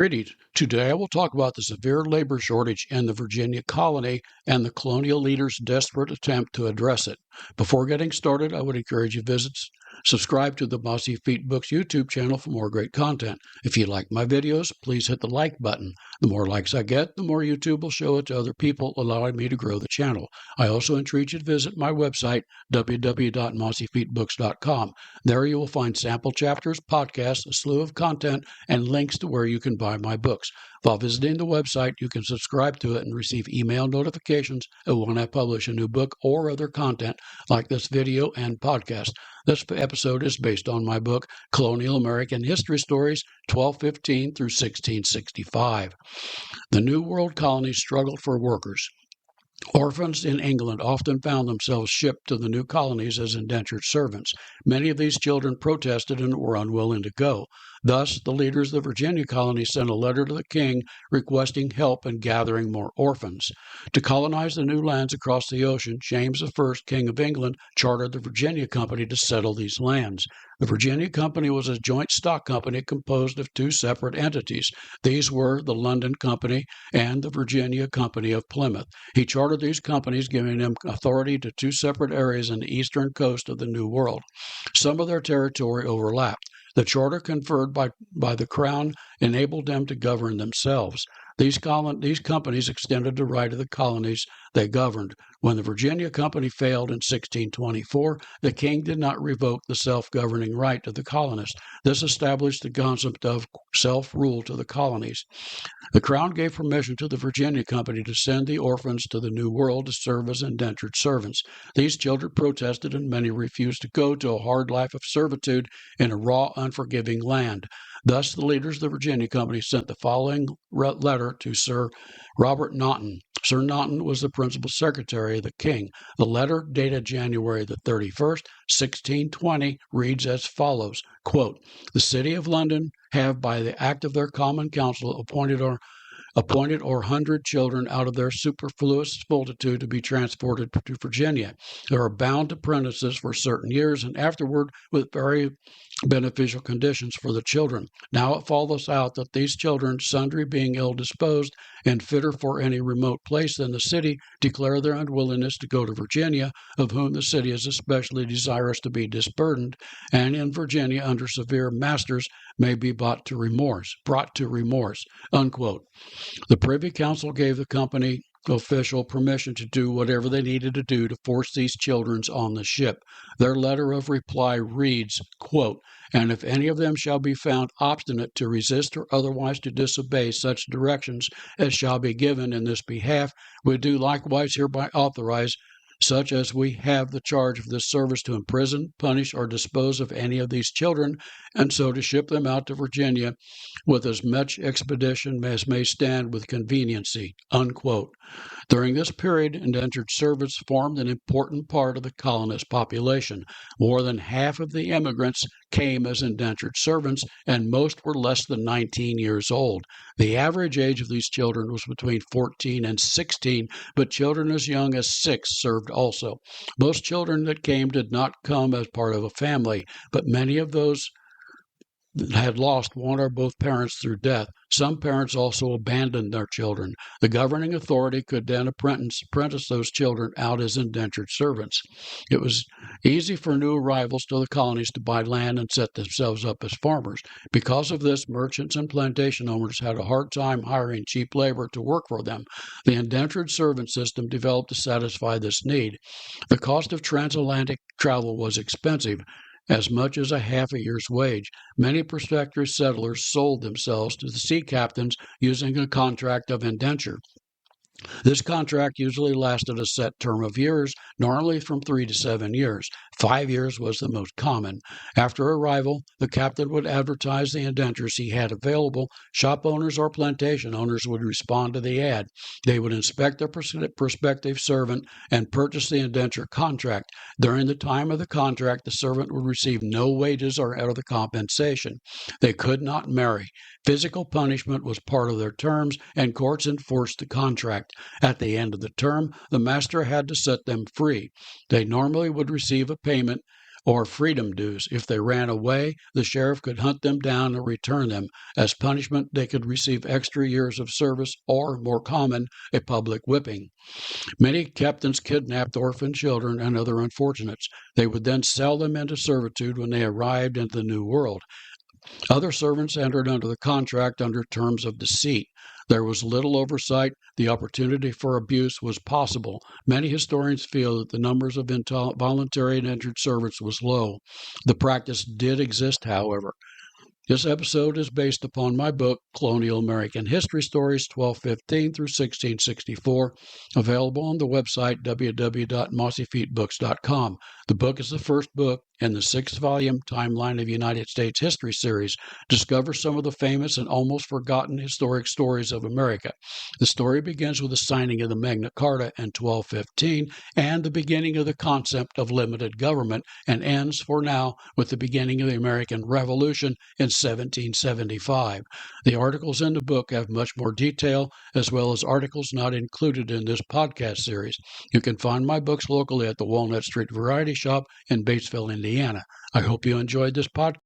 Greetings. Today I will talk about the severe labor shortage in the Virginia colony and the colonial leaders' desperate attempt to address it. Before getting started, I would encourage you to subscribe to the Mossy Feet Books YouTube channel for more great content. If you like my videos, please hit the like button. The more likes I get, the more YouTube will show it to other people, allowing me to grow the channel. I also encourage you to visit my website, www.mossyfeetbooks.com. There you will find sample chapters, podcasts, a slew of content, and links to where you can buy my books. While visiting the website, you can subscribe to it and receive email notifications of when I publish a new book or other content like this video and podcast. This episode is based on my book, Colonial American History Stories, 1215 through 1665. The New World colonies struggled for workers. Orphans in England often found themselves shipped to the new colonies as indentured servants. Many of these children protested and were unwilling to go. Thus, the leaders of the Virginia colony sent a letter to the king requesting help in gathering more orphans. To colonize the new lands across the ocean, James I, King of England, chartered the Virginia Company to settle these lands. The Virginia Company was a joint stock company composed of two separate entities. These were the London Company and the Virginia Company of Plymouth. He chartered these companies, giving them authority to two separate areas in the eastern coast of the New World. Some of their territory overlapped. The charter conferred by the Crown enabled them to govern themselves. These companies extended the right of the colonies they governed. When the Virginia Company failed in 1624, the king did not revoke the self-governing right of the colonists. This established the concept of self-rule to the colonies. The Crown gave permission to the Virginia Company to send the orphans to the New World to serve as indentured servants. These children protested, and many refused to go to a hard life of servitude in a raw, unforgiving land. Thus, the leaders of the Virginia Company sent the following letter to Sir Robert Naunton. Sir Naunton was the principal secretary of the king. The letter, dated January the 31st, 1620, reads as follows, quote, "The city of London have, by the act of their common council, appointed or 100 children out of their superfluous multitude to be transported to Virginia. They are bound to apprentices for certain years, and afterward with very beneficial conditions for the children. Now it follows out that these children, sundry being ill-disposed and fitter for any remote place than the city, declare their unwillingness to go to Virginia, of whom the city is especially desirous to be disburdened, and in Virginia under severe masters may be brought to remorse, unquote. The Privy Council gave the company official permission to do whatever they needed to do to force these children on the ship. Their letter of reply reads, quote, "And if any of them shall be found obstinate to resist or otherwise to disobey such directions as shall be given in this behalf, we do likewise hereby authorize such as we have the charge of this service to imprison, punish, or dispose of any of these children, and so to ship them out to Virginia with as much expedition as may stand with conveniency," unquote. During this period, indentured servants formed an important part of the colonist population. More than half of the immigrants came as indentured servants, and most were less than 19 years old. The average age of these children was between 14 and 16, but children as young as 6 served also. Most children that came did not come as part of a family, but many of those had lost one or both parents through death. Some parents also abandoned their children. The governing authority could then apprentice those children out as indentured servants. It was easy for new arrivals to the colonies to buy land and set themselves up as farmers. Because of this, merchants and plantation owners had a hard time hiring cheap labor to work for them. The indentured servant system developed to satisfy this need. The cost of transatlantic travel was expensive, as much as a half a year's wage. Many prospective settlers sold themselves to the sea captains using a contract of indenture. This contract usually lasted a set term of years, normally from 3 to 7 years. 5 years was the most common. After arrival, the captain would advertise the indentures he had available. Shop owners or plantation owners would respond to the ad. They would inspect their prospective servant and purchase the indenture contract. During the time of the contract, the servant would receive no wages or other compensation. They could not marry. Physical punishment was part of their terms, and courts enforced the contract. At the end of the term, the master had to set them free. They normally would receive a payment or freedom dues. If they ran away, the sheriff could hunt them down and return them. As punishment, they could receive extra years of service or, more common, a public whipping. Many captains kidnapped orphan children and other unfortunates. They would then sell them into servitude when they arrived into the New World. Other servants entered under the contract under terms of deceit. There was little oversight. The opportunity for abuse was possible. Many historians feel that the numbers of voluntary and injured servants was low. The practice did exist, however. This episode is based upon my book, Colonial American History Stories 1215 through 1664, available on the website www.mossyfeetbooks.com. The book is the first book in the 6-volume Timeline of United States History series. Discover some of the famous and almost forgotten historic stories of America. The story begins with the signing of the Magna Carta in 1215 and the beginning of the concept of limited government, and ends, for now, with the beginning of the American Revolution in 1775. The articles in the book have much more detail, as well as articles not included in this podcast series. You can find my books locally at the Walnut Street Variety Shop in Batesville, Indiana. I hope you enjoyed this podcast.